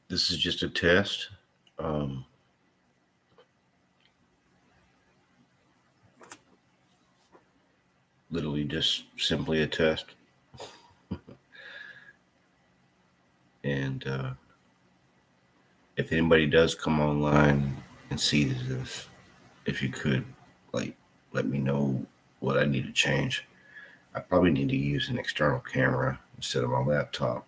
This is just a test. Um, Literally just simply a test. And if anybody does come online and sees this, if you could, like, let me know what I need to change. I probably need to use an external camera instead of my laptop.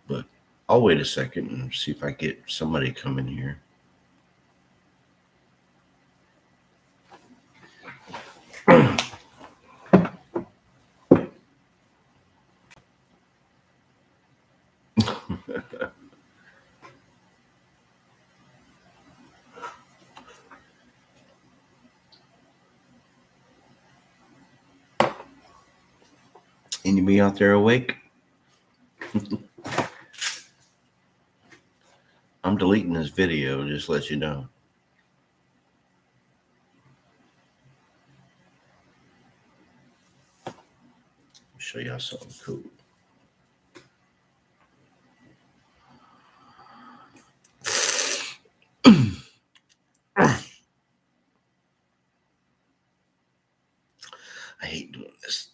But I'll wait a second and see if I get somebody come in here. Anybody out there awake? I'm deleting this video, just to let you know. Show y'all something cool. I hate doing this.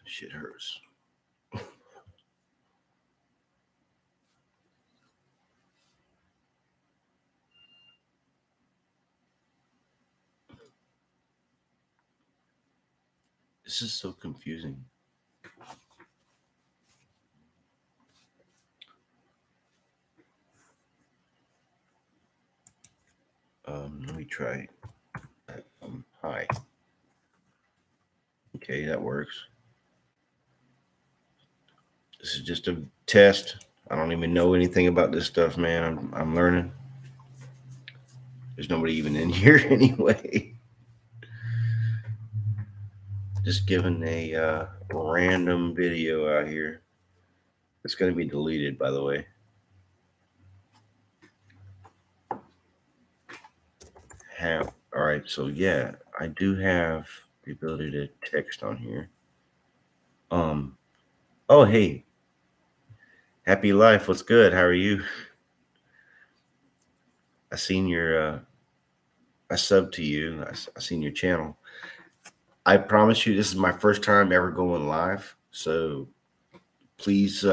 Shit hurts. This is so confusing. Let me try. Hi. Okay, that works. This is just a test. I don't even know anything about this stuff, man. I'm learning. There's nobody even in here anyway. Just giving a random video out here. It's going to be deleted, by the way. All right, so yeah, I do have the ability to text on here. Oh, hey, happy life. What's good? How are you? I seen your I subbed to you. I seen your channel. I promise you, this is my first time ever going live. So please,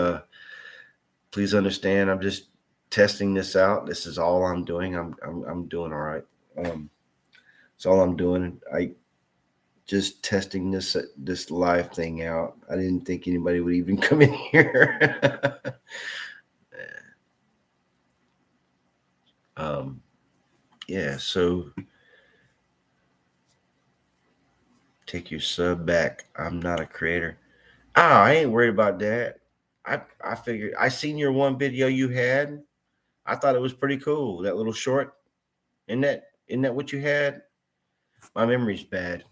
please understand. I'm just testing this out. This is all I'm doing. I'm doing all right. That's all I'm doing. I just testing this live thing out. I didn't think anybody would even come in here. um, yeah. So take your sub back. I'm not a creator. Oh, I ain't worried about that. I figured I seen your one video you had. I thought it was pretty cool. That little short. Isn't that what you had? My memory's bad,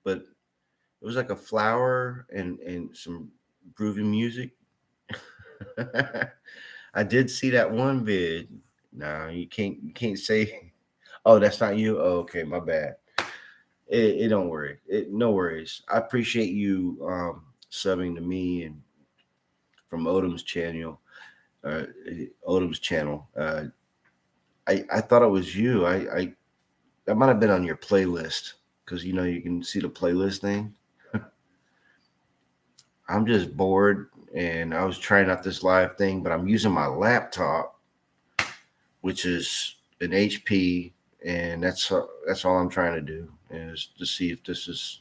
but it was like a flower and some groovy music. I did see that one vid. No, you can't say. Oh, that's not you. Oh, okay, my bad. It don't worry. No worries. I appreciate you subbing to me and from Odom's channel. Uh, Odom's channel. I thought it was you. I that might have been on your playlist because you can see the playlist thing. I'm just bored and I was trying out this live thing, but I'm using my laptop, which is an HP, and that's all I'm trying to do is to see if this is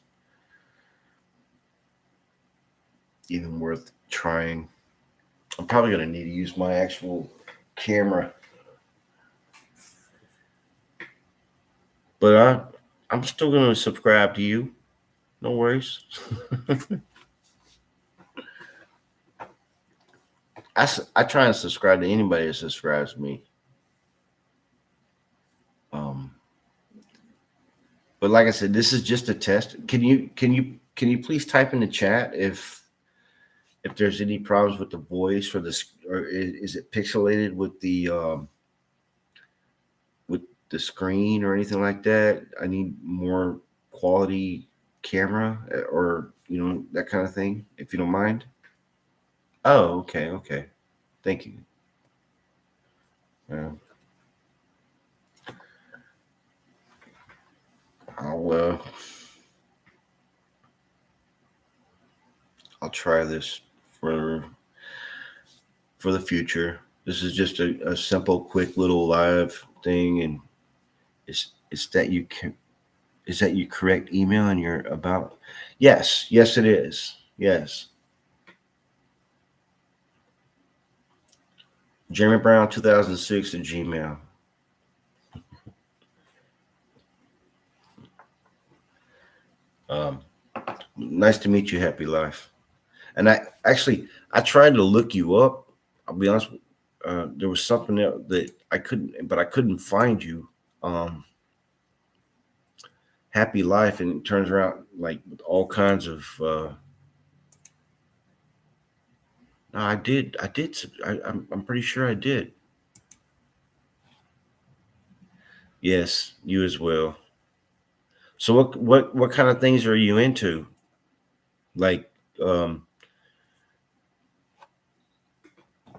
even worth trying. I'm probably gonna need to use my actual camera, but I'm still gonna subscribe to you. No worries. I try and subscribe to anybody that subscribes to me. Um, but like I said, this is just a test. Can you please type in the chat if there's any problems with the voice or this, or is it pixelated with the screen or anything like that? I need more quality camera or that kind of thing, if you don't mind? Oh, okay, okay. Thank you. Uh, I'll I'll try this for for the future. This is just a simple, quick little live thing, and it's that you can is that your correct email and you're about? Yes, yes, it is. Yes, Jeremy Brown 2006 at Gmail. Um, Nice to meet you, Happy Life. And I tried to look you up. I'll be honest. There was something that I couldn't, but I couldn't find you. Um, Happy Life, and it turns around like with all kinds of. No, I did. I did. I'm pretty sure I did. Yes, you as well. So what kind of things are you into? Like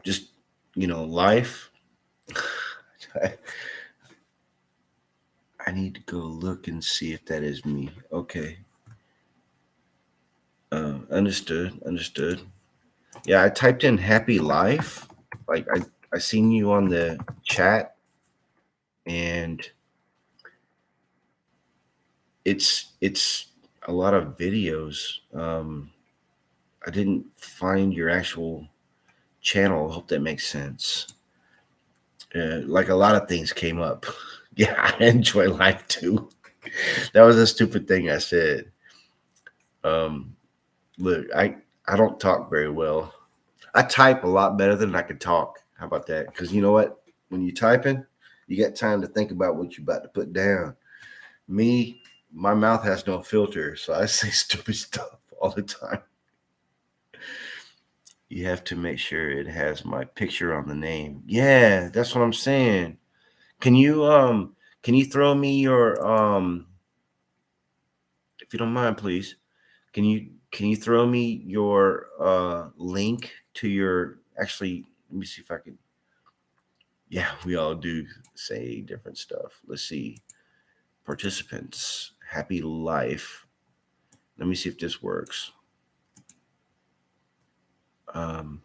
just life. I, I need to go look and see if that is me. Okay. Understood. Understood. Yeah, I typed in happy life. Like I seen you on the chat, and it's a lot of videos. I didn't find your actual channel. I hope that makes sense. Like a lot of things came up. Yeah, I enjoy life too. That was a stupid thing I said. Um, Look, I don't talk very well. I type a lot better than I can talk. How about that? Because you know what? When you're typing, you got time to think about what you're about to put down. Me, my mouth has no filter, so I say stupid stuff all the time. You have to make sure it has my picture on the name. Yeah, that's what I'm saying. Can you throw me your if you don't mind, please? Can you throw me your link to your actually? Let me see if I can. Yeah, we all do say different stuff. Let's see. Participants, happy life. Let me see if this works. Um,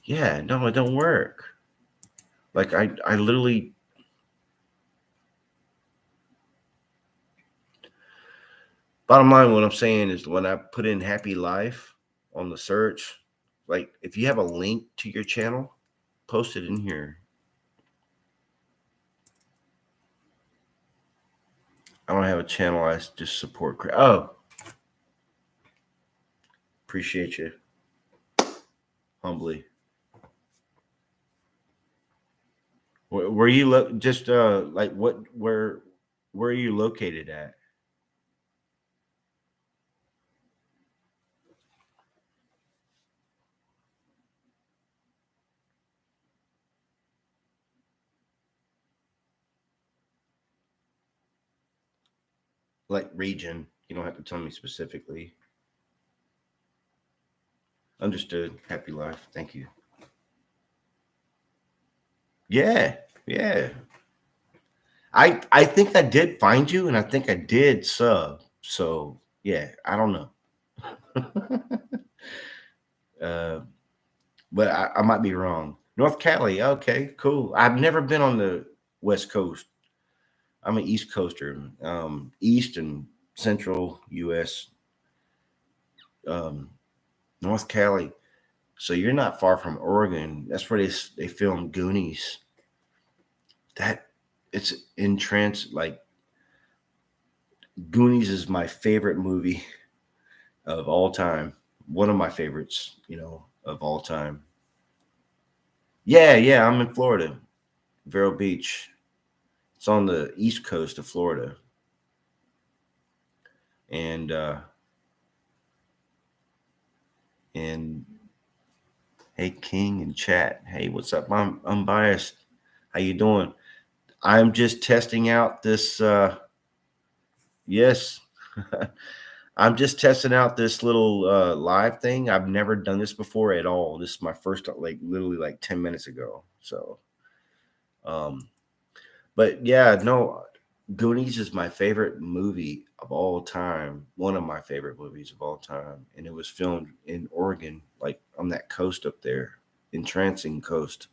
yeah, no, it don't work. Like I literally. Bottom line, what I'm saying is when I put in happy life on the search, like if you have a link to your channel, post it in here. I don't have a channel. I just support. Oh, appreciate you humbly. Where you just like where are you located at? Like region. You don't have to tell me specifically. Understood. Happy life. Thank you. Yeah, yeah. I think I did find you, and I think I did sub. So yeah, I don't know. uh, but I might be wrong. North Cali. Okay, cool. I've never been on the West Coast. I'm an East Coaster. East and Central U.S. Um, North Cali. So you're not far from Oregon. That's where they filmed Goonies. That it's in trans like Goonies is my favorite movie of all time. One of my favorites, of all time. Yeah, yeah, I'm in Florida, Vero Beach. It's on the east coast of Florida. And and hey King and chat. Hey, what's up? I'm unbiased. How you doing? I'm just testing out this yes. I'm just testing out this little live thing. I've never done this before at all. This is my first, like literally like 10 minutes ago. So, um, but yeah, no, Goonies is my favorite movie of all time. One of my favorite movies of all time, and it was filmed in Oregon, like on that coast up there, entrancing coast.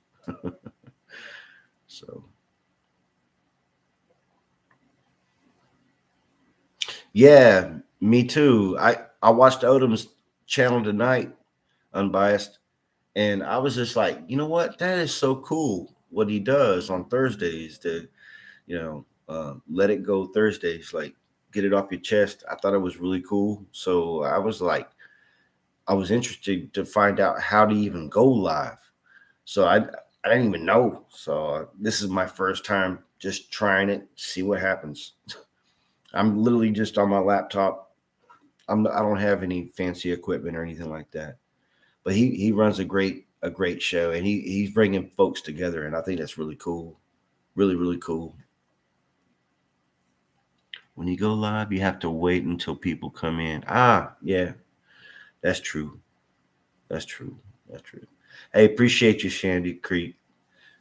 So yeah, me too. I watched Odom's channel tonight, unbiased, and I was just like, you know what? That is so cool what he does on Thursdays to, let it go Thursdays, like get it off your chest. I thought it was really cool. So I was like, I was interested to find out how to even go live. So I didn't even know. So this is my first time just trying it, see what happens. I'm literally just on my laptop. I don't have any fancy equipment or anything like that. But he runs a great show, and he's bringing folks together, and I think that's really cool. Really, really cool. When you go live, you have to wait until people come in. Ah, yeah, that's true. That's true. That's true. Hey, appreciate you, Shandy Creek,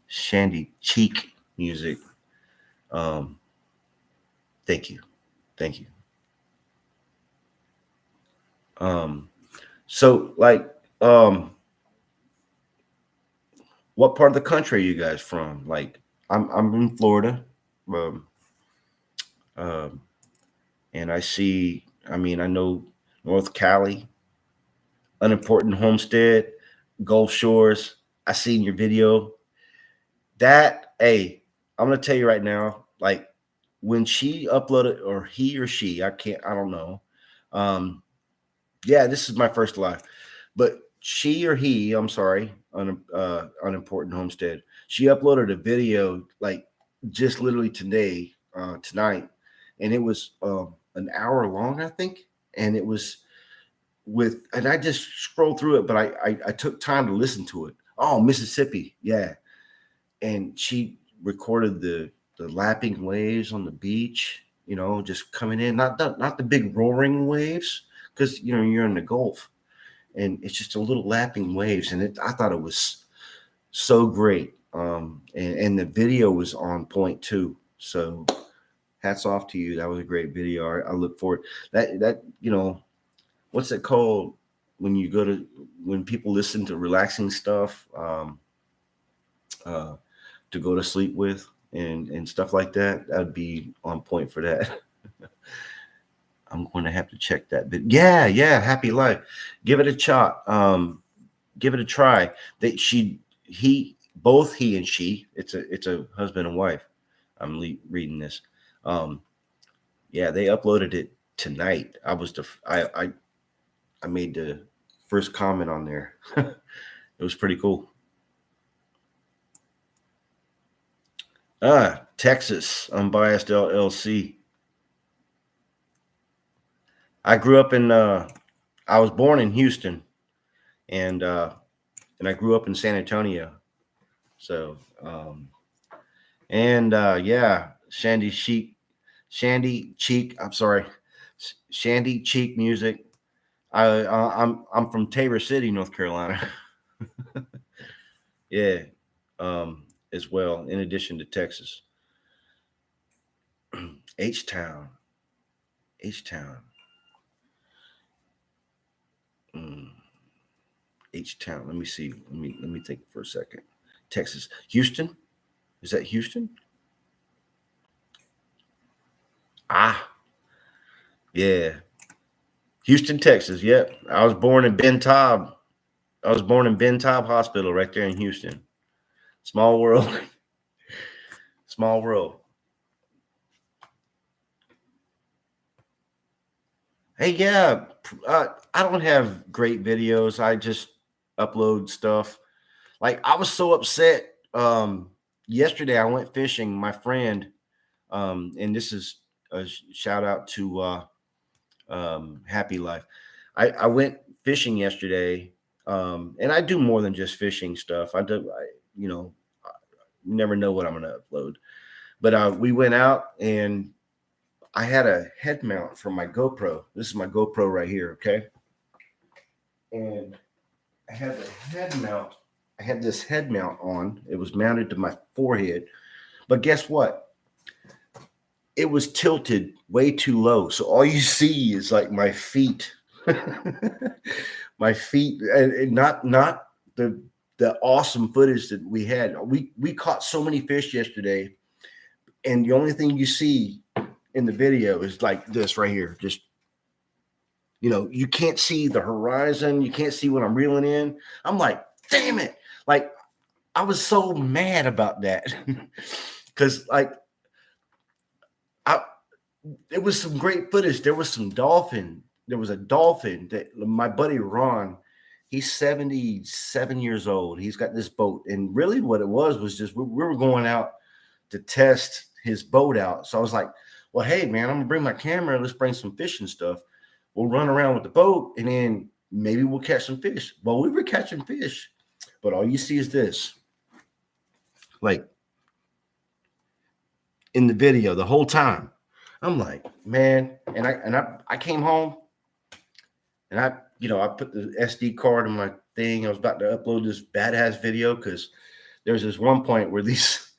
Shandy Cheek music. Um, thank you, thank you. Um, so like, um, what part of the country are you guys from? Like, I'm in Florida, um, um, and I see. I mean, I know North Cali, Unimportant Homestead, Gulf Shores. I seen your video. That, hey, I'm gonna tell you right now, like when she uploaded, or he or she, I don't know. Um, yeah, this is my first live, but she or he, I'm sorry, unimportant homestead. She uploaded a video like just literally today, tonight, and it was an hour long, I think, and it was and I just scrolled through it, but I took time to listen to it. Oh, Mississippi, yeah, and she recorded the lapping waves on the beach, just coming in, not the big roaring waves, because you're in the Gulf, and it's just a little lapping waves, and I thought it was so great. And the video was on point too. So hats off to you. That was a great video. I look forward that what's it called when you go to when people listen to relaxing stuff. Uh, to go to sleep with and stuff like that. That'd be on point for that. I'm going to have to check that. But yeah, Happy Life. Give it a shot. Give it a try. He and she. It's a husband and wife. I'm reading this. Um, yeah, they uploaded it tonight. I made the first comment on there. It was pretty cool. Texas Unbiased LLC. I grew up in I was born in Houston, and I grew up in San Antonio. So yeah, Shandy Cheek. I'm sorry, Shandy Cheek music. I'm from Tabor City, North Carolina. Yeah, as well. In addition to Texas, H Town, H Town, mm, H Town. Let me see. Let me think for a second. Texas, Houston. Is that Houston? Ah, yeah, Houston, Texas. Yep. I was born in Ben Taub. I was born in Ben Taub Hospital right there in Houston. Small world. Small world. Hey, yeah. I don't have great videos. I just upload stuff. Like I was so upset. Yesterday I went fishing. My friend, and this is a shout out to Happy Life. I went fishing yesterday, and I do more than just fishing stuff. You know, I never know what I'm going to upload. But we went out, and I had a head mount for my GoPro. This is my GoPro right here, okay? And I had the head mount. I had this head mount on. It was mounted to my forehead. But guess what? It was tilted way too low. So all you see is like my feet. My feet, and not the awesome footage that we had. We caught so many fish yesterday, and the only thing you see in the video is like this right here. Just, you can't see the horizon. You can't see what I'm reeling in. I'm like, damn it. Like, I was so mad about that. Because like I it was some great footage. There was some dolphin. There was a dolphin that my buddy Ron, he's 77 years old. He's got this boat. And really what it was just we were going out to test his boat out. So I was like, well, hey man, I'm gonna bring my camera. Let's bring some fishing stuff. We'll run around with the boat and then maybe we'll catch some fish. Well, we were catching fish, but all you see is this. Like in the video the whole time. I'm like, man, and I came home and I put the SD card in my thing. I was about to upload this badass video because there's this one point where these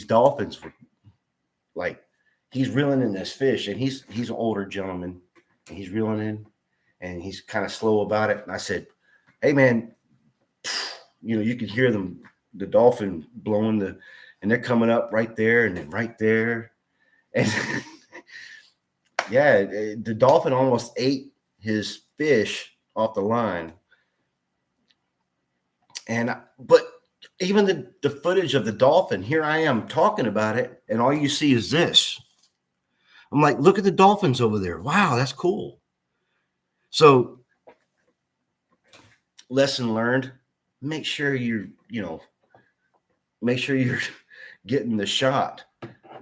dolphins were like, he's reeling in this fish, and he's an older gentleman, and he's reeling in, and he's kind of slow about it. And I said, hey man, you can hear the dolphin blowing and they're coming up right there and then right there. And yeah, the dolphin almost ate his fish off the line. But even the footage of the dolphin, here I am talking about it, and all you see is this. I'm like, look at the dolphins over there. Wow, that's cool. So, lesson learned, make sure you're getting the shot,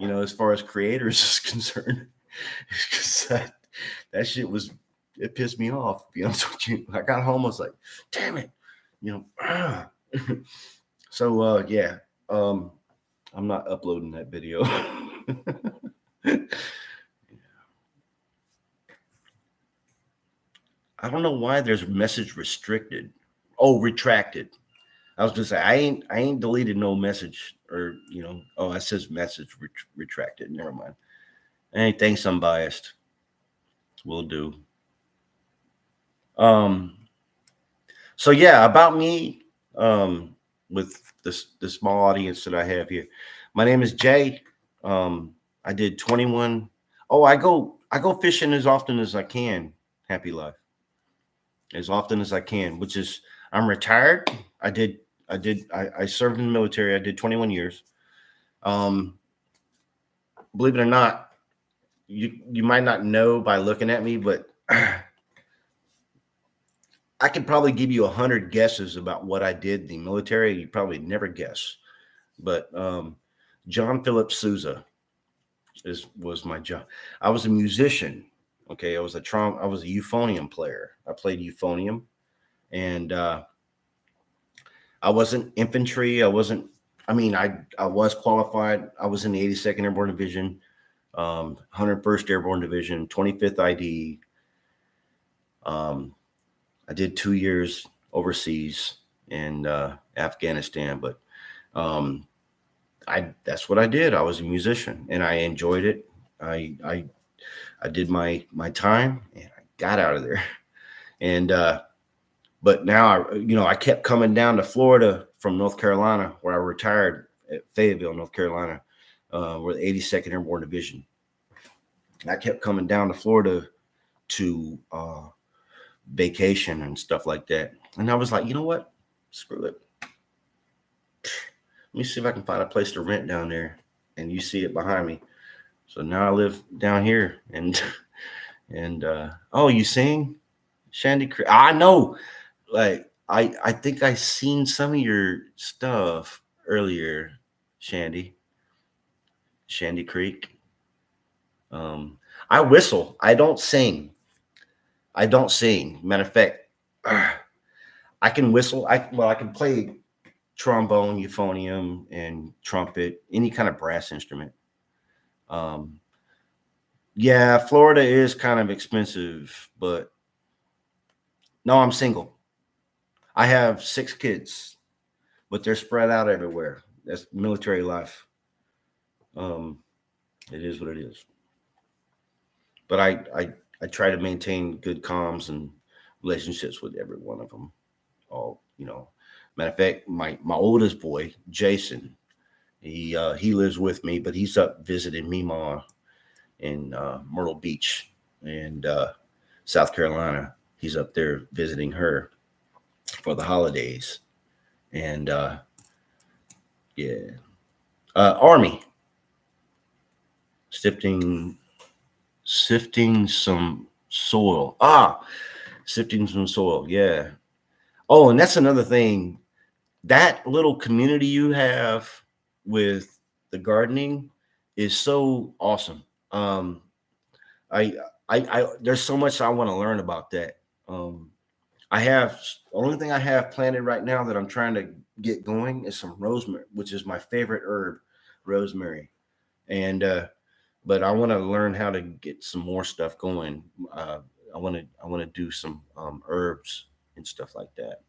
as far as creators is concerned. Because that shit it pissed me off. I got home, I was like, damn it, So yeah, I'm not uploading that video. I don't know why there's message restricted. Oh, retracted. I was gonna say I ain't deleted no message, or oh, it says message retracted. Never mind. Hey, thanks, I'm biased. Will do. So yeah, about me, with the small audience that I have here. My name is Jay. I did 21. Oh, I go fishing as often as I can. Happy life. As often as I can, which is, I'm retired. I served in the military. I did 21 years. Believe it or not, you might not know by looking at me, but I could probably give you 100 guesses about what I did in the military. You probably never guess. But John Philip Sousa was my job. I was a musician. Okay, I was a euphonium player. I played euphonium, and I wasn't infantry. I was qualified. I was in the 82nd Airborne Division, 101st Airborne Division, 25th ID. I did 2 years overseas in Afghanistan, but that's what I did. I was a musician and I enjoyed it. I did my time and I got out of there. And but now I kept coming down to Florida from North Carolina, where I retired at Fayetteville, North Carolina, where the 82nd Airborne Division. And I kept coming down to Florida to vacation and stuff like that. And I was like, you know what? Screw it. Let me see if I can find a place to rent down there. And you see it behind me. So now I live down here, and oh, you sing, Shandy Creek? I know. Like I think I seen some of your stuff earlier, Shandy Creek. I whistle. I don't sing. Matter of fact, I can whistle. I can play trombone, euphonium, and trumpet, any kind of brass instrument. Yeah, Florida is kind of expensive, but no, I'm single. I have 6 kids, but they're spread out everywhere. That's military life. Um, it is what it is. But I try to maintain good comms and relationships with every one of them. All matter of fact, my oldest boy, Jason, he lives with me, but he's up visiting Mima in Myrtle Beach and South Carolina. He's up there visiting her for the holidays, and yeah, Army sifting sifting some soil. Sifting some soil. Yeah. Oh, and that's another thing. That little community you have with the gardening is so awesome. Um, I, there's so much I want to learn about that. Um, I have only thing I have planted right now that I'm trying to get going is some rosemary, which is my favorite herb, rosemary. And but I want to learn how to get some more stuff going. I want to do some herbs and stuff like that.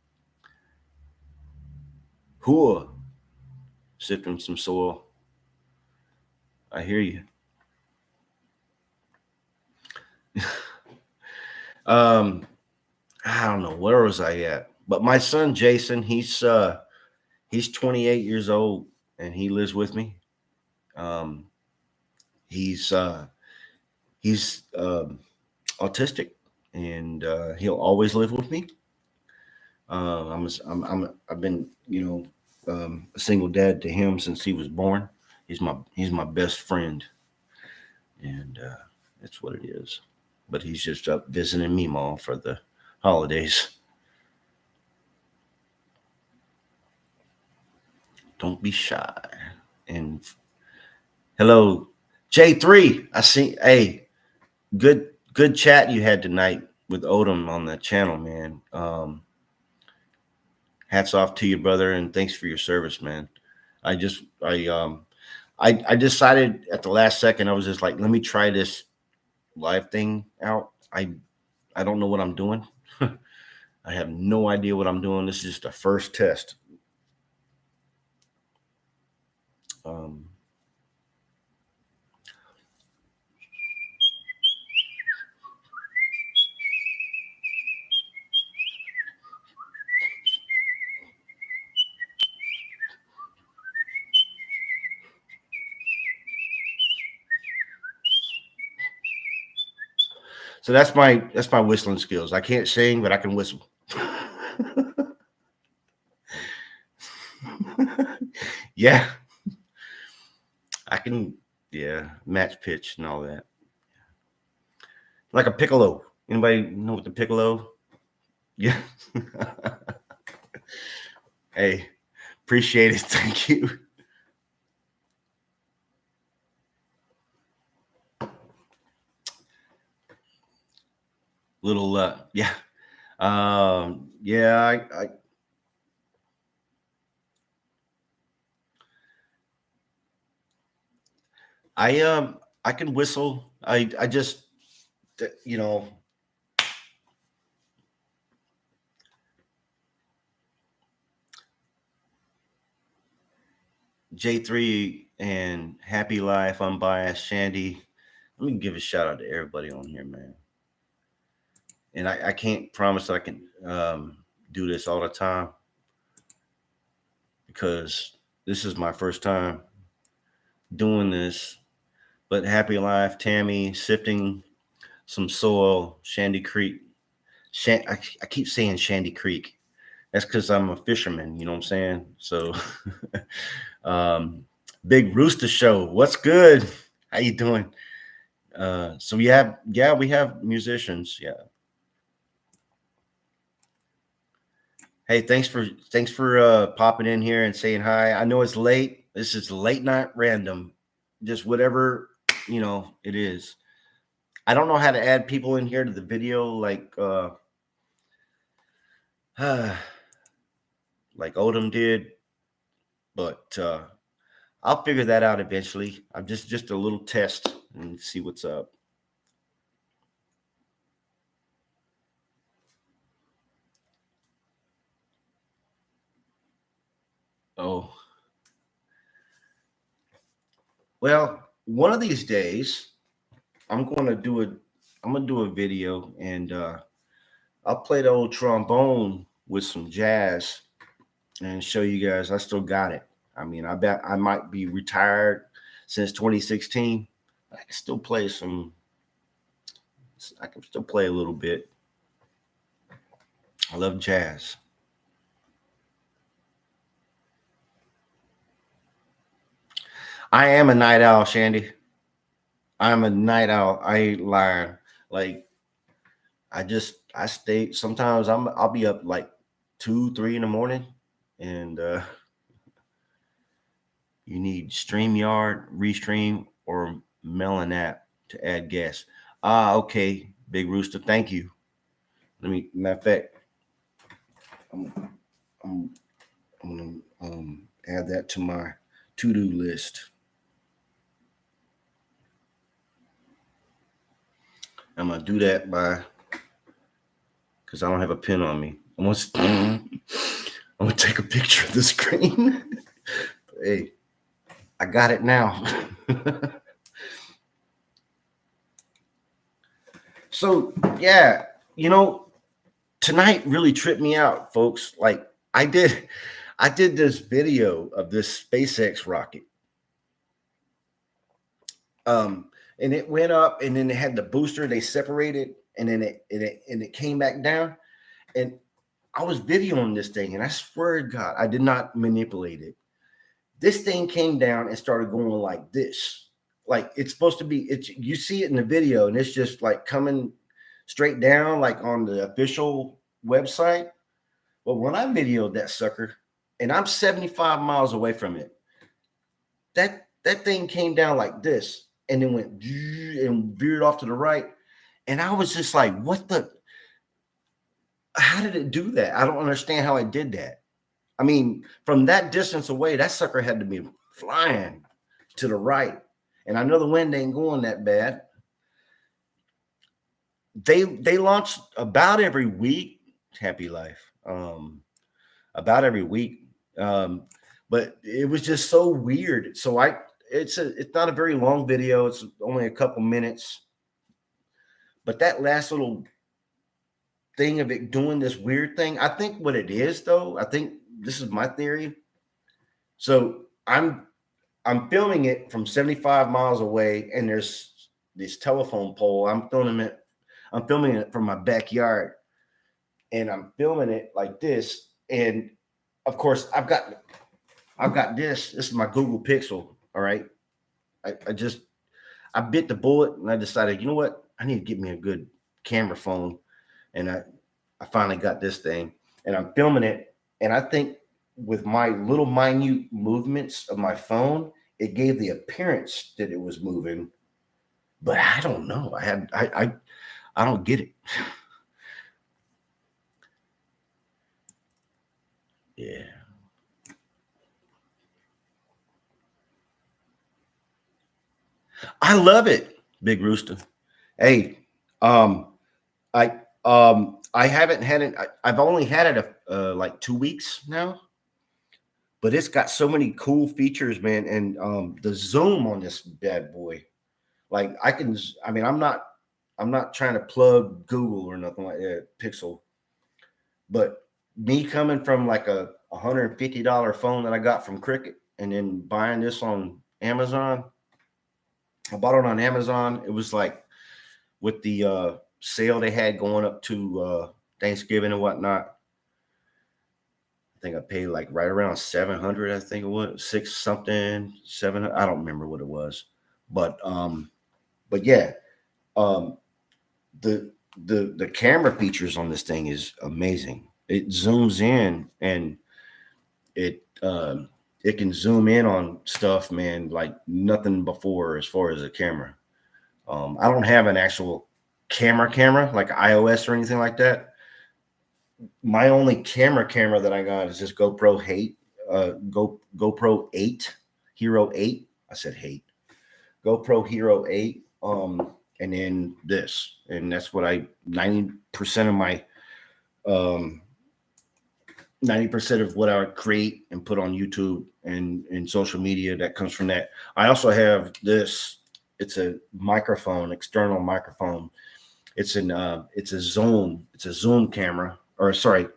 Cool. Sifting some soil. I hear you. Um, I don't know where was I at, but my son Jason, he's 28 years old and he lives with me. Um, he's uh, he's autistic and he'll always live with me. I've been a single dad to him since he was born. He's my best friend, and that's what it is. But he's just up visiting me, mom, for the holidays. Don't be shy. And hello, J3. I see. Hey, good chat you had tonight with Odom on the channel, man. Hats off to you, brother, and thanks for your service, man. I decided at the last second. I was just like, let me try this live thing out. I don't know what I'm doing. I have no idea what I'm doing. This is just a first test. Um, so that's my whistling skills. I can't sing, but I can whistle. Yeah, I can. Yeah, match pitch and all that. Like a piccolo. Anybody know what the piccolo? Yeah. Hey, appreciate it. Thank you. Little yeah. Yeah, I can whistle. I just you know J3 and Happy Life, Unbiased, Shandy. Let me give a shout out to everybody on here, man. And I can't promise that I can do this all the time because this is my first time doing this. But Happy Life, Tammy, Sifting Some Soil, Shandy Creek. I keep saying Shandy Creek. That's because I'm a fisherman, you know what I'm saying? So um, Big Rooster Show. What's good? How you doing? So we have musicians. Yeah. Hey, thanks for popping in here and saying hi. I know it's late. This is late night random. Just whatever, it is. I don't know how to add people in here to the video like like Odom did, but I'll figure that out eventually. I'm just a little test and see what's up. Oh, well, one of these days I'm gonna do a video, and I'll play the old trombone with some jazz and show you guys I still got it. I mean, I bet I might be retired since 2016. I can still play some. I can still play a little bit. I love jazz. I am a night owl, Shandy. I'm a night owl. I ain't lying. Like I stay. Sometimes I'll be up like 2, 3 in the morning, and you need StreamYard, Restream, or Melon app to add guests. Ah, okay, Big Rooster. Thank you. Matter of fact, I'm, I'm, I'm gonna add that to my to-do list. I'm gonna do that because I don't have a pen on me. I'm gonna take a picture of the screen. Hey, I got it now. So yeah, you know, tonight really tripped me out, folks. Like I did this video of this SpaceX rocket. And it went up, and then they had the booster, they separated, and then it came back down. And I was videoing this thing, and I swear to God, I did not manipulate it. This thing came down and started going like this. Like it's supposed to be, it's you see it in the video, and it's just like coming straight down, like on the official website. But when I videoed that sucker, and I'm 75 miles away from it, that thing came down like this, and then went and veered off to the right. And I was just like, what the? How did it do that? I don't understand how it did that. I mean, from that distance away, that sucker had to be flying to the right. And I know the wind ain't going that bad. They launch about every week. Happy life. About every week. But it was just so weird. So it's not a very long video. It's only a couple minutes. But that last little thing of it doing this weird thing, I think what it is though, I think this is my theory. So I'm filming it from 75 miles away, and there's this telephone pole. I'm filming it from my backyard, and I'm filming it like this. And of course, I've got this. This is my Google Pixel. All right. I bit the bullet, and I decided, you know what? I need to get me a good camera phone. And I finally got this thing, and I'm filming it. And I think with my little minute movements of my phone, it gave the appearance that it was moving. But I don't know. I don't get it. Yeah. I love it, Big Rooster. Hey, um, I haven't had it. I've only had it like 2 weeks now, but it's got so many cool features, man. And the zoom on this bad boy, like I mean, I'm not trying to plug Google or nothing like that, Pixel, but me coming from like a $150 phone that I got from Cricket, and then buying this on Amazon. I bought it on Amazon. It was like with the sale they had going up to Thanksgiving and whatnot. I think I paid like right around 700. I think it was six something, 700. I don't remember what it was, but yeah, um, the camera features on this thing is amazing. It zooms in, and it can zoom in on stuff, man, like nothing before as far as a camera. I don't have an actual camera like iOS or anything like that. My only camera that I got is this GoPro 8 Hero 8. I said hate. GoPro Hero 8. And then this. And that's what 90% of my um 90% of what I create and put on YouTube and social media that comes from that. I also have this. It's a microphone, external microphone. It's a Zoom camera, or sorry,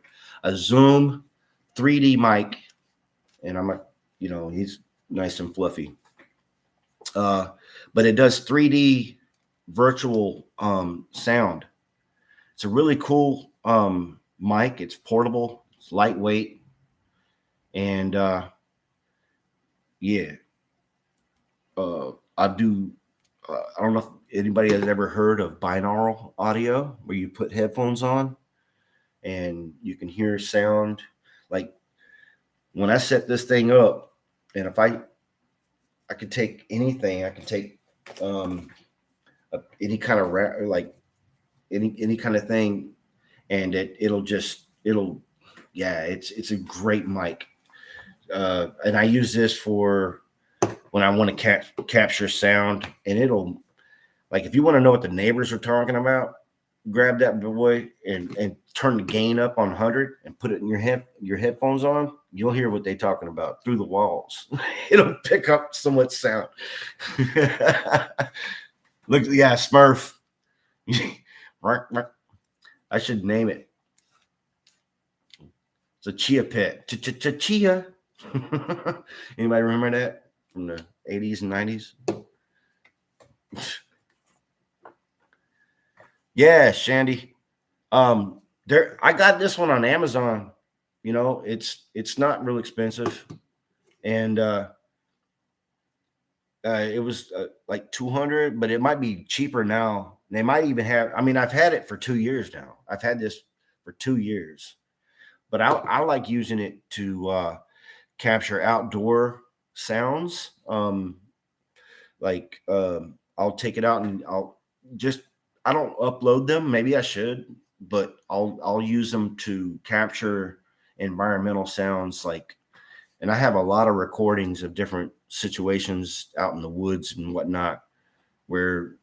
a Zoom 3D mic, and he's nice and fluffy. But it does 3D virtual sound. It's a really cool mic. It's portable. It's lightweight, and yeah, I do. I don't know if anybody has ever heard of binaural audio, where you put headphones on and you can hear sound. Like when I set this thing up, and if I could take anything, I can take any kind of like any kind of thing, and it's a great mic. And I use this for when I want to capture sound, and it'll, like, if you want to know what the neighbors are talking about, grab that boy and turn the gain up on 100 and put it in your headphones on. You'll hear what they're talking about through the walls. It'll pick up so much sound. Look, yeah, Smurf. I should name it. It's a chia pet. Chia. Anybody remember that from the 80s and 90s? Yeah, Shandy. There, I got this one on Amazon. It's not real expensive, and it was like 200, but it might be cheaper now. They might even have. I mean, I've had it for 2 years now. I've had this for 2 years, but I like using it to capture outdoor sounds. I'll take it out and I don't upload them. Maybe I should, but I'll use them to capture environmental sounds. And I have a lot of recordings of different situations out in the woods and whatnot, where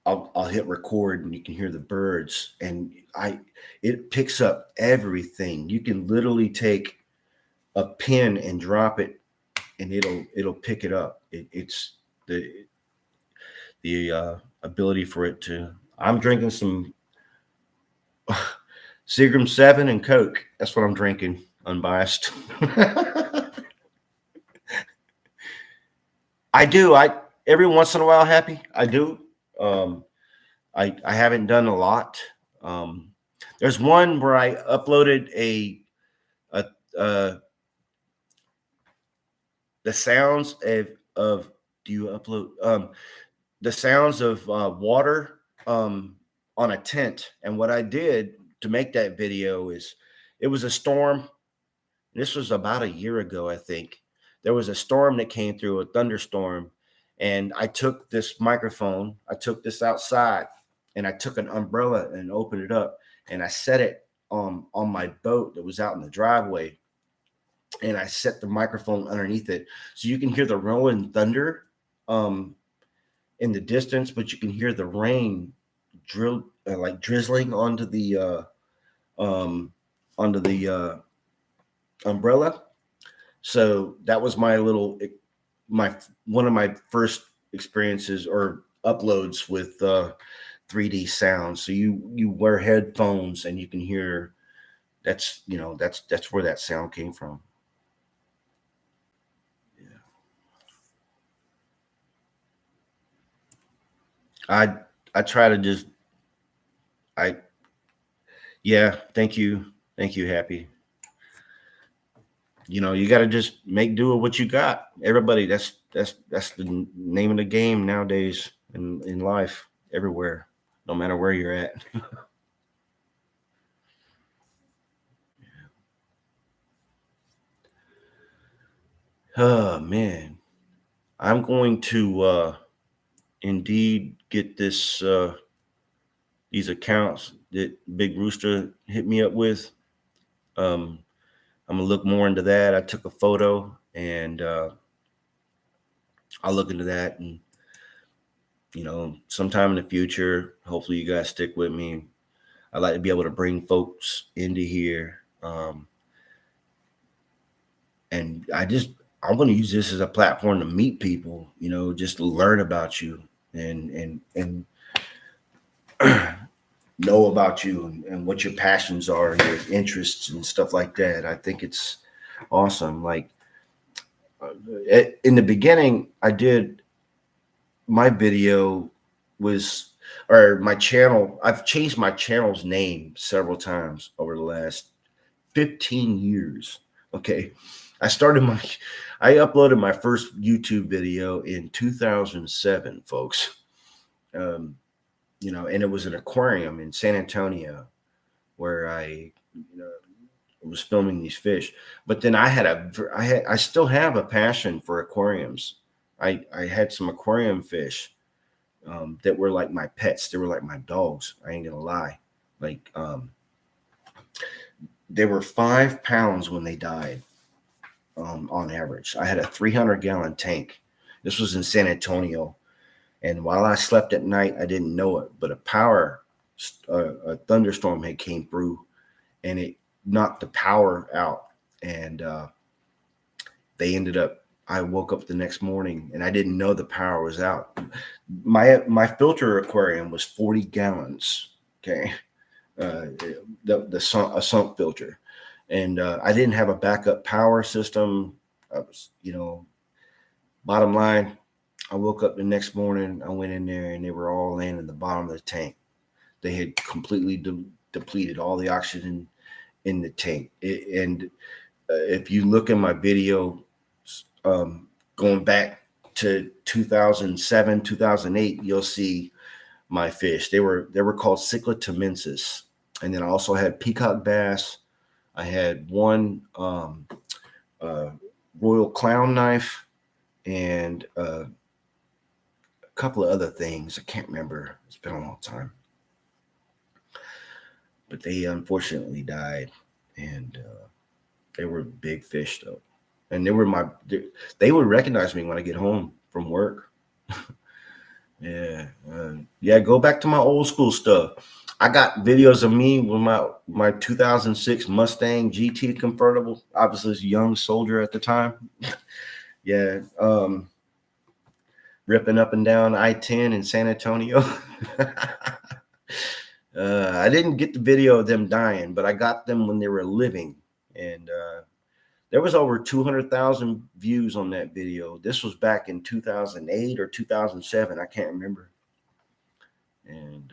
I'll hit record and you can hear the birds, and it picks up everything. You can literally take a pin and drop it, and it'll pick it up. It's the ability for it to. I'm drinking some Seagram 7 and Coke. That's what I'm drinking, unbiased. I do. Every once in a while, Happy. I do. I haven't done a lot. There's one where I uploaded the sounds of do you upload the sounds of water on a tent. And what I did to make that video is, it was a storm. This was about a year ago, I think. There was a storm that came through, a thunderstorm, and I took this microphone, I took this outside, and I took an umbrella and opened it up, and I set it on my boat that was out in the driveway, and I set the microphone underneath it, so you can hear the rolling thunder in the distance, but you can hear the rain drizzling onto the umbrella. So that was one of my first experiences or uploads with 3D sound. So you wear headphones and you can hear. That's where that sound came from. Yeah. I try to just yeah, thank you, Happy. You got to just make do with what you got. Everybody, that's the name of the game nowadays in life, everywhere, no matter where you're at. Oh man, I'm going to indeed get these accounts that Big Rooster hit me up with. I'm gonna look more into that. I took a photo, and I'll look into that, and sometime in the future, hopefully you guys stick with me. I like to be able to bring folks into here. And I want to use this as a platform to meet people, just to learn about you and know about you and what your passions are and your interests and stuff like that. I think it's awesome. Like in the beginning, I did my video was or my channel. I've changed my channel's name several times over the last 15 years. Okay. I uploaded my first YouTube video in 2007, folks. And it was an aquarium in San Antonio where I was filming these fish. But then I still have a passion for aquariums. I had some aquarium fish that were like my pets. They were like my dogs. I ain't gonna lie. Like they were 5 pounds when they died. On average, I had a 300-gallon tank. This was in San Antonio, and while I slept at night, I didn't know it, but a thunderstorm had came through, and it knocked the power out. And I woke up the next morning, and I didn't know the power was out. My filter aquarium was 40 gallons. Okay, a sump filter. And I didn't have a backup power system. I was, bottom line, I woke up the next morning, I went in there and they were all laying in the bottom of the tank. They had completely depleted all the oxygen in the tank. If you look in my video, going back to 2007, 2008, you'll see my fish. They were called Cichlid tamensis. And then I also had peacock bass. I had one royal clown knife and a couple of other things. I can't remember. It's been a long time. But they unfortunately died. And they were big fish, though. And they would recognize me when I get home from work. Yeah. Go back to my old school stuff. I got videos of me with my 2006 Mustang GT convertible. I was this young soldier at the time. Yeah. Ripping up and down I-10 in San Antonio. I didn't get the video of them dying, but I got them when they were living. And there was over 200,000 views on that video. This was back in 2008 or 2007. I can't remember. And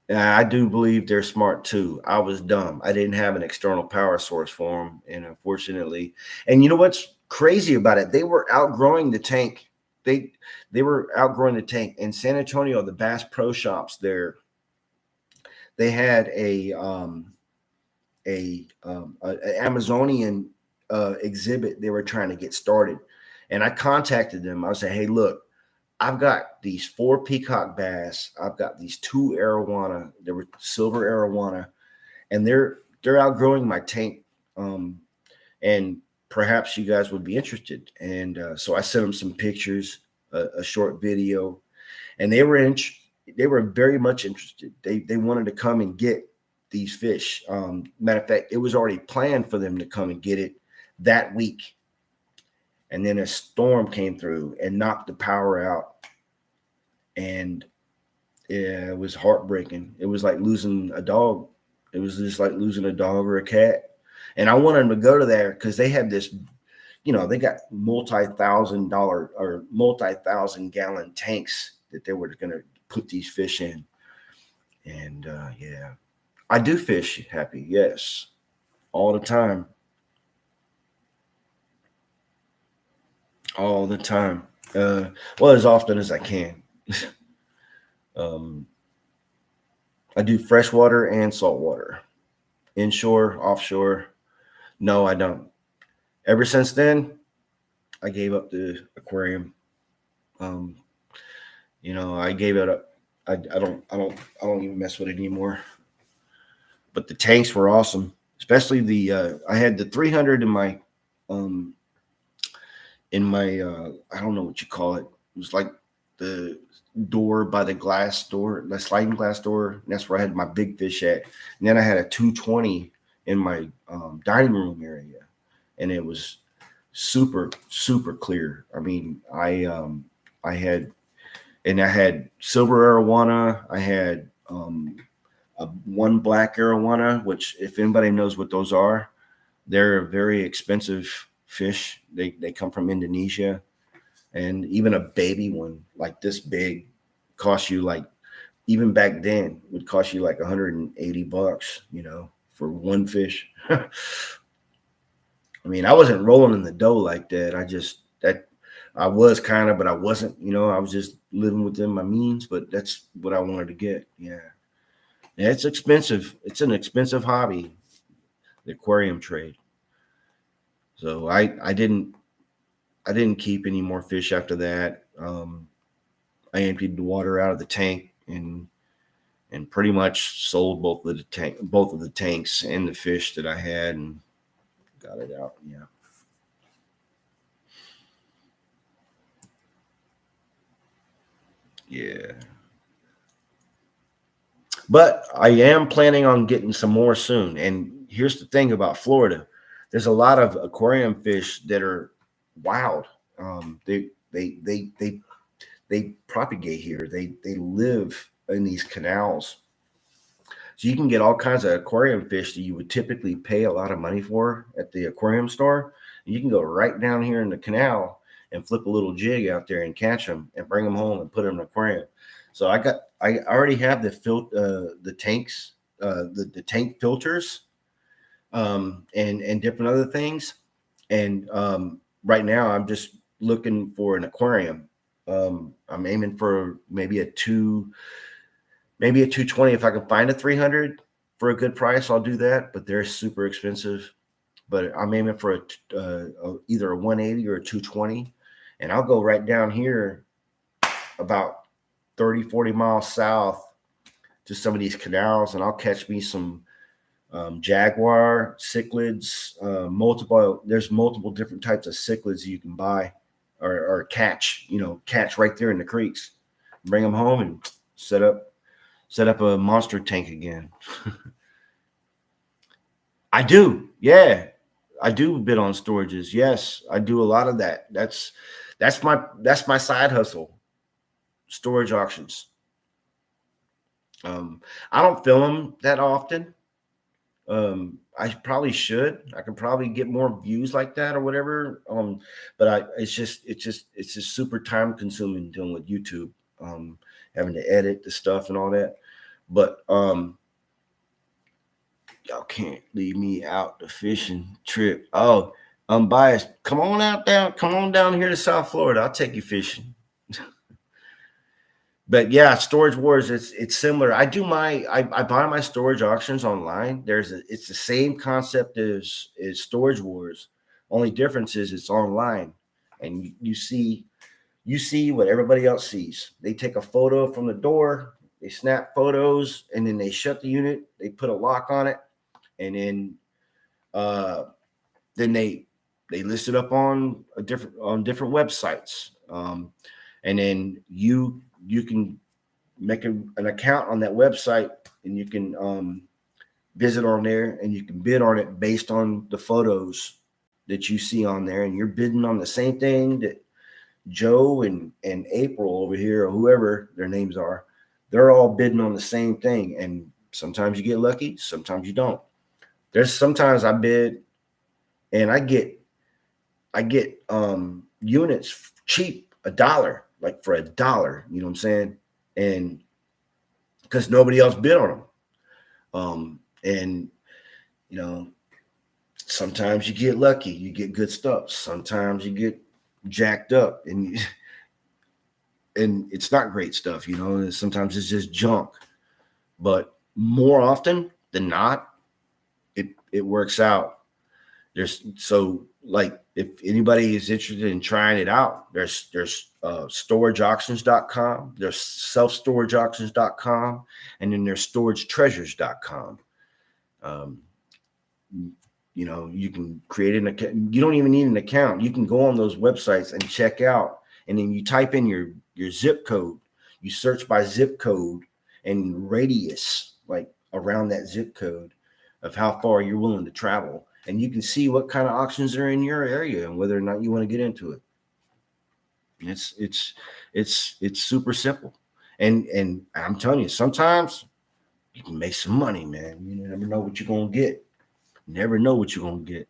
I do believe they're smart too. I was dumb. I didn't have an external power source for them. And unfortunately, and you know what's crazy about it? They were outgrowing the tank. They were outgrowing the tank. In San Antonio, the Bass Pro Shops there, they had a Amazonian exhibit they were trying to get started. And I contacted them. I said, hey, look, I've got these 4 peacock bass. I've got these 2 arowana. They were silver arowana, and they're outgrowing my tank. And perhaps you guys would be interested. And so I sent them some pictures, a short video, and they were very much interested. They wanted to come and get these fish. Matter of fact, it was already planned for them to come and get it that week. And then a storm came through and knocked the power out. And yeah, it was heartbreaking. It was like losing a dog. It was just like losing a dog or a cat. And I wanted them to go to there because they had this, they got multi-$1,000 or multi-1,000-gallon tanks that they were going to put these fish in. And yeah, I do fish happy. Yes, all the time. All the time. Well, as often as I can. I do freshwater and saltwater. Inshore, offshore. No, I don't. Ever since then, I gave up the aquarium. I gave it up. I don't even mess with it anymore. But the tanks were awesome, especially I had the 300 in my I don't know what you call it. It was like the door by the glass door, the sliding glass door. And that's where I had my big fish at. And then I had a 220 in my dining room area, and it was super super clear. I mean, I had I had silver arowana. I had one black arowana, which if anybody knows what those are, they're a very expensive fish. They come from Indonesia, and even a baby one like this big costs you like, even back then would cost you like $180, for one fish. I mean, I wasn't rolling in the dough like that. I was kind of, but I wasn't, I was just living within my means, but that's what I wanted to get. Yeah. Yeah, it's expensive. It's an expensive hobby, the aquarium trade. So I didn't keep any more fish after that. I emptied the water out of the tank and pretty much sold both of the tanks and the fish that I had, and got it out. Yeah. Yeah. But I am planning on getting some more soon. And here's the thing about Florida: there's a lot of aquarium fish that are wild. They propagate here. They live in these canals, so you can get all kinds of aquarium fish that you would typically pay a lot of money for at the aquarium store. And you can go right down here in the canal and flip a little jig out there and catch them and bring them home and put them in an aquarium. So I already have the tanks, the tank filters, and different other things. And right now I'm just looking for an aquarium. I'm aiming for maybe a 220. If I can find a 300 for a good price, I'll do that. But they're super expensive. But I'm aiming for either a 180 or a 220, and I'll go right down here about 30, 40 miles south to some of these canals, and I'll catch me some jaguar cichlids. There's multiple different types of cichlids you can buy or catch. Catch right there in the creeks. Bring them home and set up a monster tank again. I do. Yeah. I do bid on storages. Yes, I do a lot of that. That's my side hustle. Storage auctions. I don't film them that often. I probably should. I could probably get more views like that or whatever. But it's just super time consuming dealing with YouTube. Having to edit the stuff and all that. But y'all can't leave me out the fishing trip. Oh, unbiased. Come on down here to South Florida. I'll take you fishing. But yeah, Storage Wars, it's similar. I buy my storage auctions online. It's the same concept as Storage Wars. Only difference is it's online, and you see what everybody else sees. They take a photo from the door, they snap photos, and then they shut the unit. They put a lock on it, and then they list it up on different websites, and then you can make an account on that website, and you can visit on there, and you can bid on it based on the photos that you see on there, and you're bidding on the same thing that Joe and April over here, or whoever their names are, they're all bidding on the same thing. And sometimes you get lucky, sometimes you don't. There's sometimes I bid and I get units cheap, $1, like for $1, you know what I'm saying? And because nobody else bid on them. And sometimes you get lucky, you get good stuff. Sometimes you get jacked up and it's not great stuff, sometimes it's just junk. But more often than not, it works out. If anybody is interested in trying it out, there's storageauctions.com, there's selfstorageauctions.com, and then there's storagetreasures.com. You can create an account. You don't even need an account. You can go on those websites and check out, and then you type in your your zip code. You search by zip code and radius, like around that zip code of how far you're willing to travel. And you can see what kind of auctions are in your area and whether or not you want to get into it. It's super simple. And I'm telling you, sometimes you can make some money, man. You never know what you're gonna get. Never know what you're gonna get.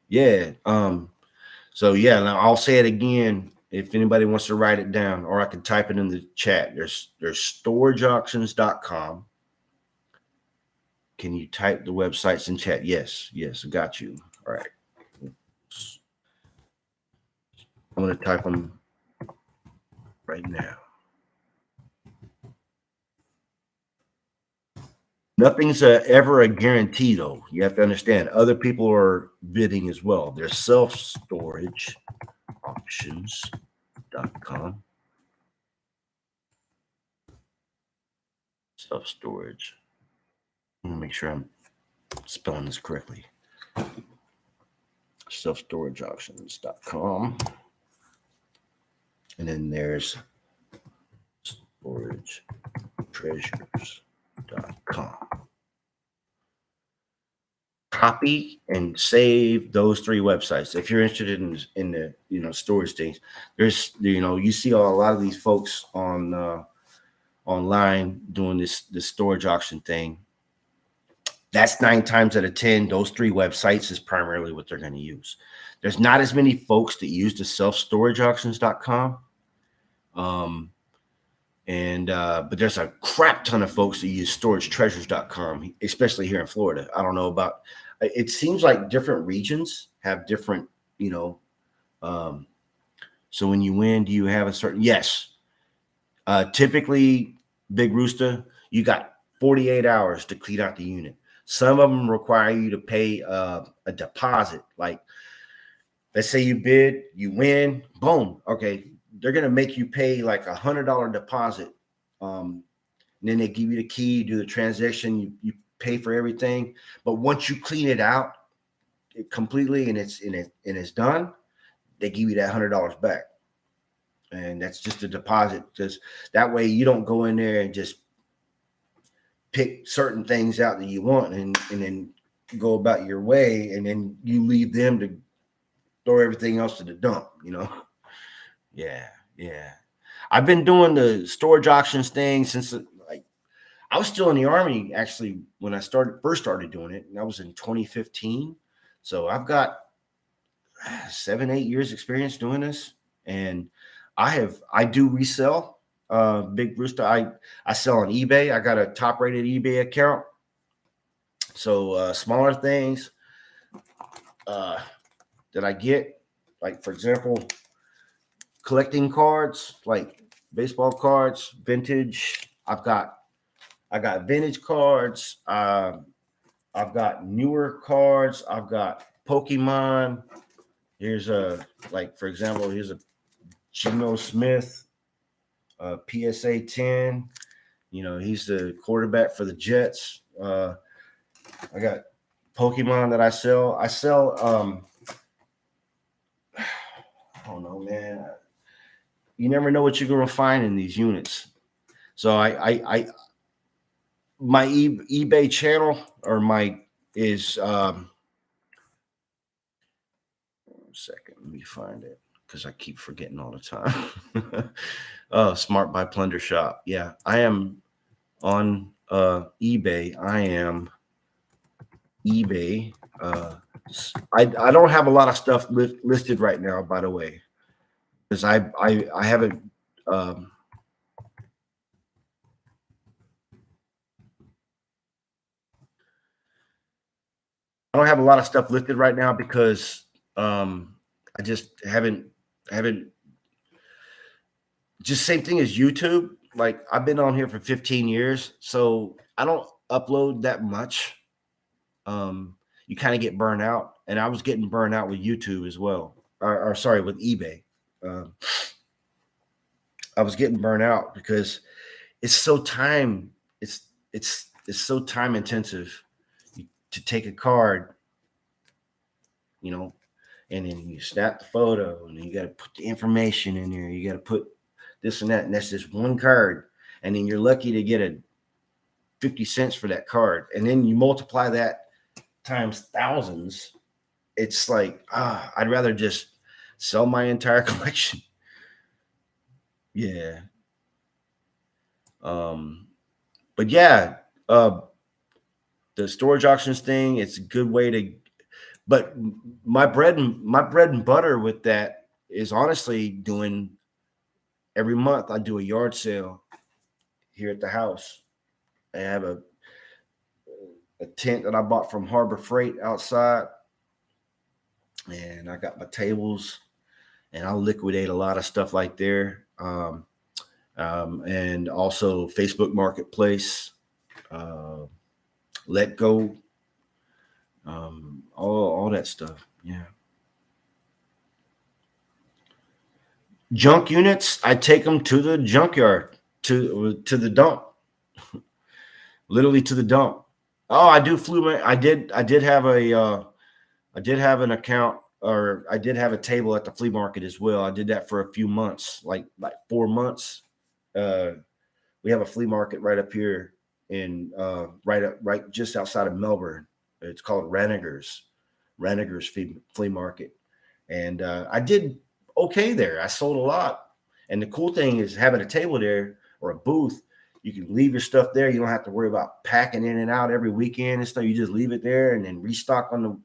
Yeah. So yeah, now I'll say it again if anybody wants to write it down, or I can type it in the chat. There's storageauctions.com. Can you type the websites in chat? Yes, I got you. All right. I'm gonna type them right now. Nothing's ever a guarantee, though. You have to understand other people are bidding as well. There's self-storage auctions.com. Self-storage. Let me make sure I'm spelling this correctly. Self-storageauctions.com. And then there's storagetreasures.com. Copy and save those three websites if you're interested in the storage things. There's you see a lot of these folks on online doing this storage auction thing. That's 9 times out of 10 those three websites is primarily what they're going to use. There's not as many folks that use the self-storageauctions.com. But there's a crap ton of folks that use storagetreasures.com, especially here in Florida. I don't know about, it seems like different regions have different, so when you win, do you have a certain, yes. Typically, Big Rooster, you got 48 hours to clean out the unit. Some of them require you to pay a deposit. Like, let's say you bid, you win, boom. Okay, they're going to make you pay like $100 deposit. And then they give you the key, you do the transaction, you pay for everything. But once you clean it out completely and it's done, they give you that $100 back. And that's just a deposit. Just that way you don't go in there and just pick certain things out that you want and then go about your way, and then you leave them to throw everything else to the dump, Yeah. I've been doing the storage auctions thing since I was still in the Army, actually, when I first started doing it, and that was in 2015. So I've got 7-8 years experience doing this, and I do resell. Big Rooster, I sell on eBay. I got a top rated eBay account. So smaller things that I get, like for example, collecting cards, like baseball cards, vintage. I got vintage cards. I've got newer cards. I've got Pokemon. Here's for example, here's a Geno Smith, PSA 10. He's the quarterback for the Jets. I got Pokemon that I sell. I don't know, man. You never know what you're going to find in these units. So my eBay channel is one second, let me find it because I keep forgetting all the time. Smart by Plunder Shop. Yeah, I am on eBay. I am eBay. I don't have a lot of stuff listed right now, by the way, because I haven't. I don't have a lot of stuff listed right now because I just haven't just same thing as YouTube. Like I've been on here for 15 years, so I don't upload that much. You kind of get burned out, and I was getting burned out with YouTube as well. Or sorry, with eBay. I was getting burned out because it's so so time intensive to take a card, and then you snap the photo, and then you got to put the information in there. You got to put this and that, and that's just one card. And then you're lucky to get a 50 cents for that card. And then you multiply that times thousands. It's like, I'd rather just sell my entire collection. Yeah. But yeah, the storage auctions thing, it's a good way to, but my bread and butter with that is honestly doing every month. I do a yard sale here at the house. I have a tent that I bought from Harbor Freight outside, and I got my tables, and I'll liquidate a lot of stuff like there. And also Facebook Marketplace, Let Go, all that stuff. Yeah. Junk units, I take them to the junkyard, to the dump, literally to the dump. Oh, I do I did have I did have an account, or I did have a table at the flea market as well. I did that for a few months, like 4 months. We have a flea market right up here in right just outside of Melbourne. It's called Renegers Flea Market, and I did okay there. I sold a lot, and the cool thing is having a table there or a booth. You can leave your stuff there. You don't have to worry about packing in and out every weekend and stuff. You just leave it there and then restock on the,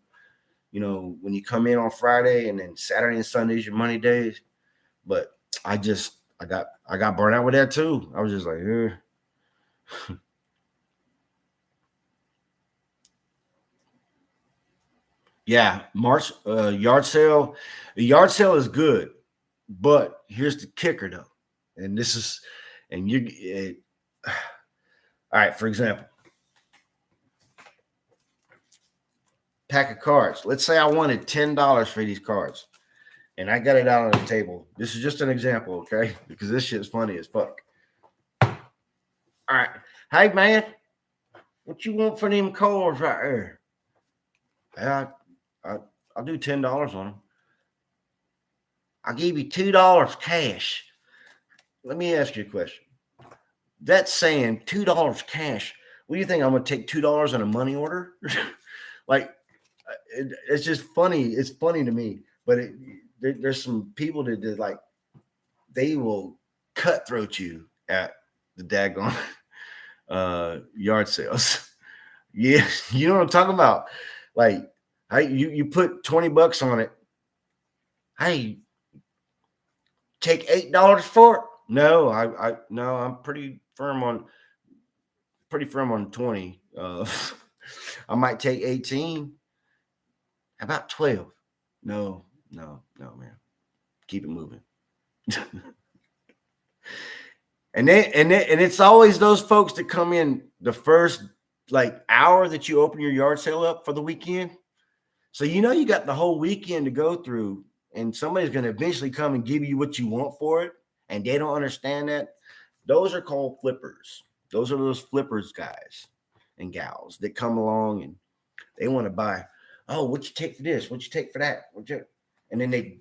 when you come in on Friday, and then Saturday and Sunday is your money days. But I got burnt out with that too. I was just like, yeah, March yard sale. The yard sale is good, but here's the kicker though, and this is, and all right. For example, pack of cards. Let's say I wanted $10 for these cards, and I got it out on the table. This is just an example, okay? Because this shit's funny as fuck. All right, hey man, what you want for them cards right there? I'll do $10 on them. I'll give you $2 cash. Let me ask you a question. That's saying $2 cash. What do you think? I'm going to take $2 on a money order? Like, it's just funny. It's funny to me. But there's some people that like, they will cutthroat you at the daggone yard sales. Yeah, you know what I'm talking about. Like, you put $20 on it. Hey, take $8 for it. No, no, I'm pretty firm on 20. I might take 18. How about 12? No, man. Keep it moving. and it's always those folks that come in the first hour that you open your yard sale up for the weekend. So you got the whole weekend to go through, and somebody's going to eventually come and give you what you want for it, and they don't understand that. Those are called flippers. Those are those flippers guys and gals that come along and they want to buy. Oh, what you take for this? What you take for that? And then they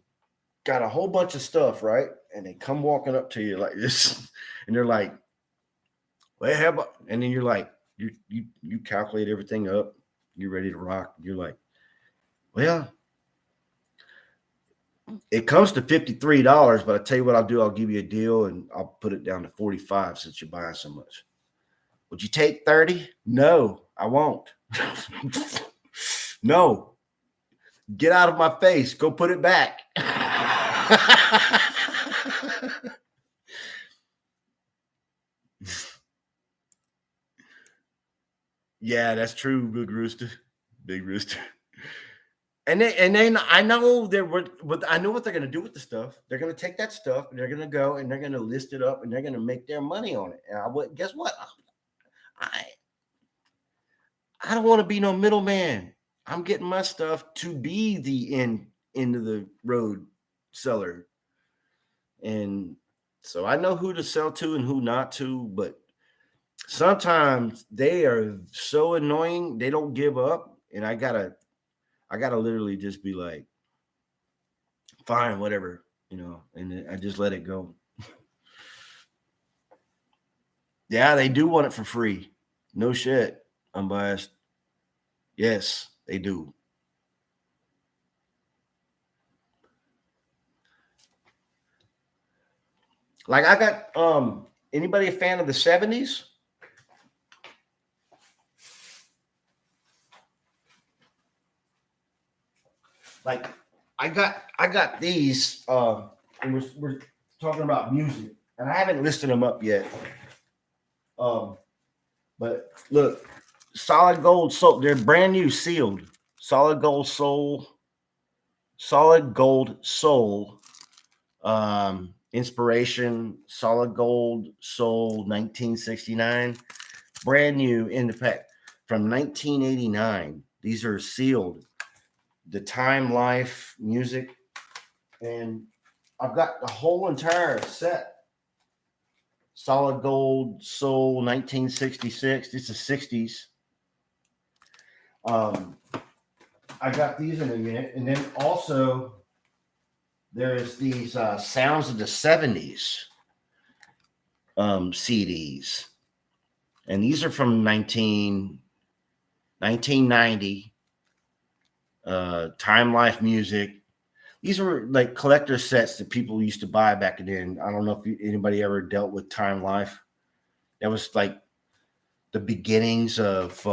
got a whole bunch of stuff, right? And they come walking up to you like this, and they're like, "Well, how about?" And then you're like, you calculate everything up. You're ready to rock. You're like, well, it comes to $53, but I tell you what I'll do. I'll give you a deal, and I'll put it down to 45 since you're buying so much. Would you take 30? No, I won't. No. Get out of my face. Go put it back. Yeah, that's true, Big Rooster. Big Rooster. And then I know I know what they're gonna do with the stuff. They're gonna take that stuff and they're gonna go and they're gonna list it up and they're gonna make their money on it. And guess what? I don't want to be no middleman. I'm getting my stuff to be the end of the road seller. And so I know who to sell to and who not to, but sometimes they are so annoying, they don't give up. And I gotta literally just be like, fine, whatever, and I just let it go. Yeah, they do want it for free. No shit. Unbiased. Yes, they do. Like I got anybody a fan of the 70s? Like I got these and we're talking about music and I haven't listed them up yet. Um but look, solid gold soul, they're brand new sealed. Solid gold soul, solid gold soul, inspiration, solid gold soul 1969, brand new in the pack from 1989. These are sealed. The Time Life music, and I've got the whole entire set. Solid Gold Soul 1966. It's the 60s. Um, I got these in a unit, and then also there's these Sounds of the 70s CDs, and these are from 1990. Time Life music. These were like collector sets that people used to buy back then. I don't know if anybody ever dealt with Time Life. That was like the beginnings of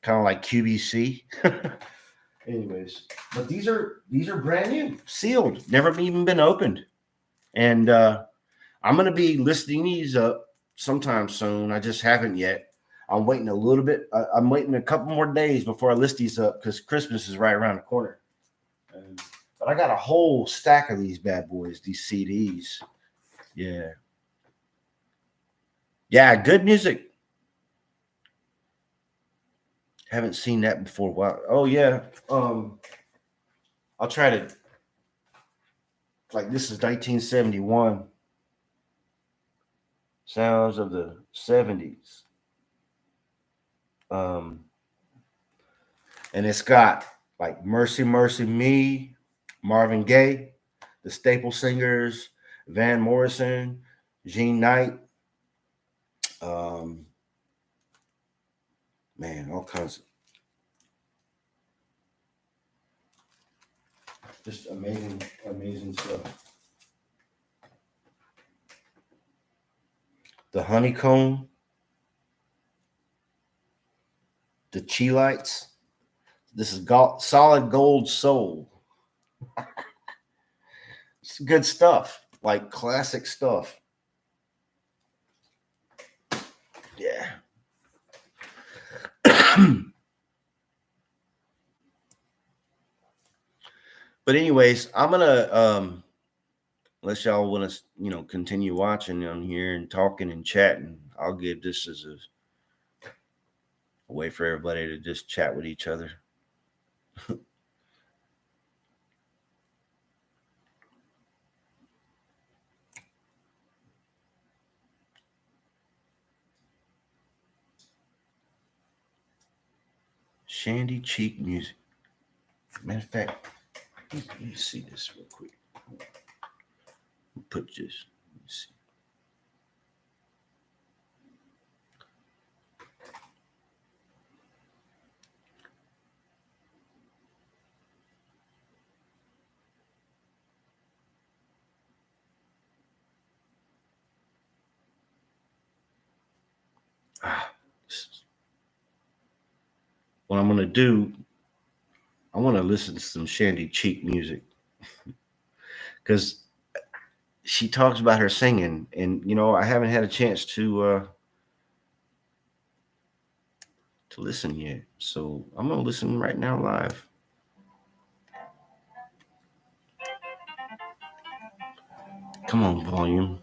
kind of like QVC. Anyways, but these are brand new, sealed, never even been opened, and I'm gonna be listing these up sometime soon. I just haven't yet. I'm waiting a little bit. I'm waiting a couple more days before I list these up because Christmas is right around the corner. But I got a whole stack of these bad boys, these CDs. Yeah. Yeah, good music. Haven't seen that before. Wow. Oh yeah. I'll try to like this is 1971. Sounds of the 70s. Um and it's got like Mercy Mercy Me, Marvin Gaye, the Staple Singers, Van Morrison, Jean Knight, um man, all kinds of just amazing, amazing stuff. The Honeycomb, the Cheelites. This is solid gold soul. It's good stuff, like classic stuff. Yeah. But anyways, I'm gonna unless y'all want to continue watching on here and talking and chatting, I'll give this as a way for everybody to just chat with each other. Shandy Cheek music. Matter of fact, let me see this real quick. Put this. Let me see. What I'm gonna do, I want to listen to some Shandy Cheek music because she talks about her singing, and I haven't had a chance to listen yet. So I'm gonna listen right now live. Come on, volume.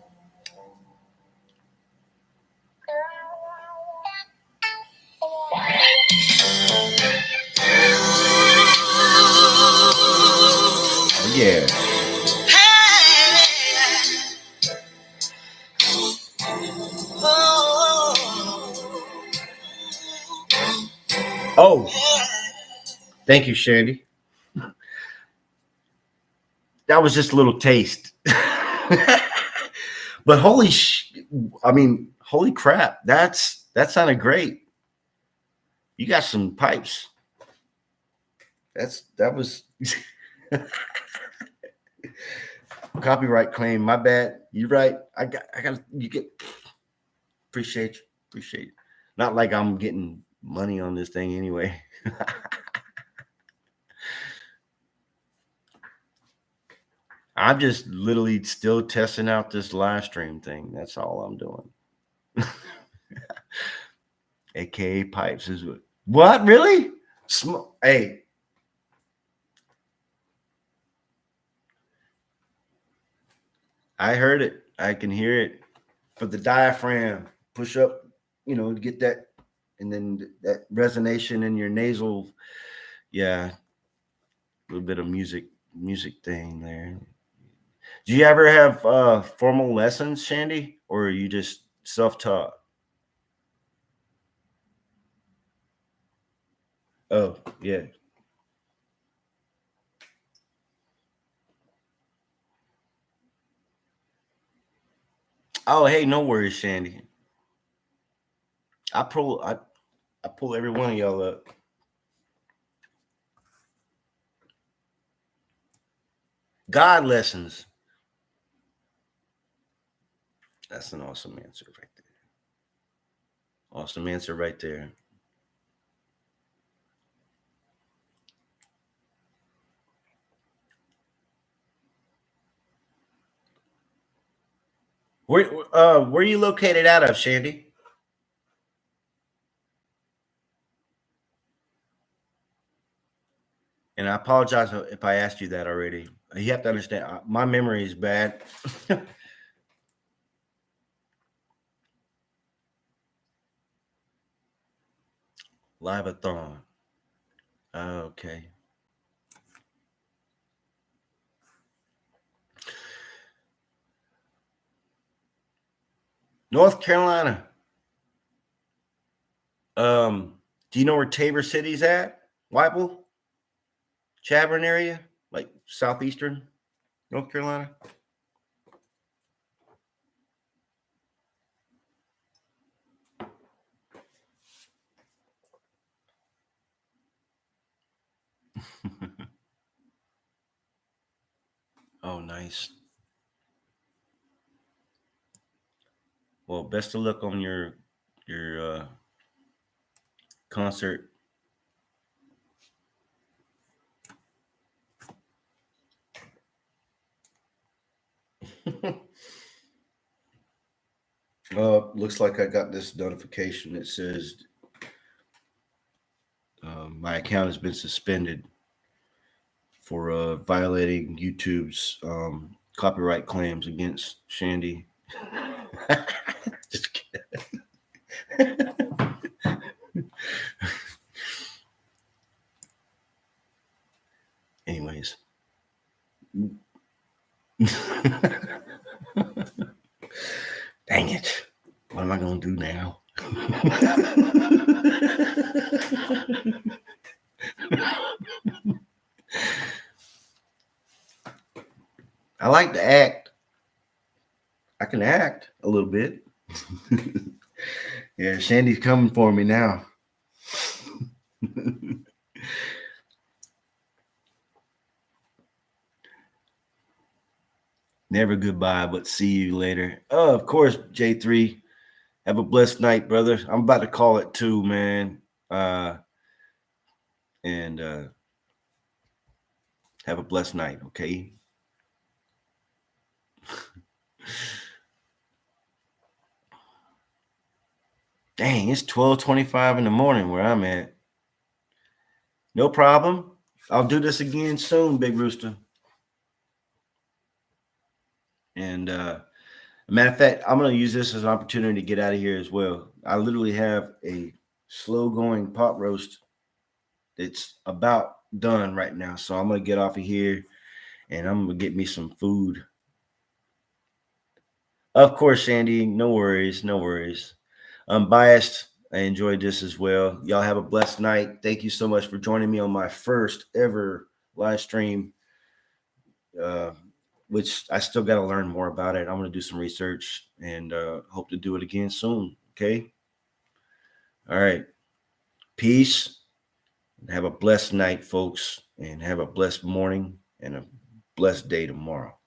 Oh, yeah. Oh, thank you, Shandy. that was just a little taste. But holy holy crap, that sounded great. You got some pipes. That was copyright claim. My bad. You're right. I got you get appreciate you. Appreciate it. Not like I'm getting money on this thing anyway. I'm just literally still testing out this live stream thing. That's all I'm doing. AKA pipes is what really? Hey. I heard it. I can hear it. For the diaphragm, push up, to get that, and then that resonation in your nasal. Yeah. A little bit of music thing there. Do you ever have formal lessons, Shandy, or are you just self-taught? Oh, yeah. Oh, hey, no worries, Shandy. I pull every one of y'all up. God lessons. That's an awesome answer right there. Awesome answer right there. Where are you located out of, Shandy? And I apologize if I asked you that already. You have to understand, my memory is bad. Live-a-thon. Okay. North Carolina. Do you know where Tabor City's at? Weible? Chadbourne area? Like southeastern North Carolina? Oh, nice. Well, best of luck on your concert. Looks like I got this notification that says my account has been suspended for violating YouTube's copyright claims against Shandy. Just kidding. Anyways. Dang it. What am I going to do now? I like to act. I can act a little bit. Yeah, Shandy's coming for me now. Never goodbye, but see you later. Oh, of course, J3. Have a blessed night, brother. I'm about to call it too, man. And have a blessed night, okay? Dang, it's 12:25 in the morning where I'm at. No problem. I'll do this again soon, Big Rooster. And matter of fact, I'm going to use this as an opportunity to get out of here as well. I literally have a slow going pot roast that's about done right now. So I'm going to get off of here and I'm going to get me some food. Of course, Shandy, no worries, no worries. I'm biased. I enjoyed this as well. Y'all have a blessed night. Thank you so much for joining me on my first ever live stream. which I still got to learn more about it. I'm going to do some research and hope to do it again soon. Okay. All right. Peace. Have a blessed night, folks, and have a blessed morning and a blessed day tomorrow.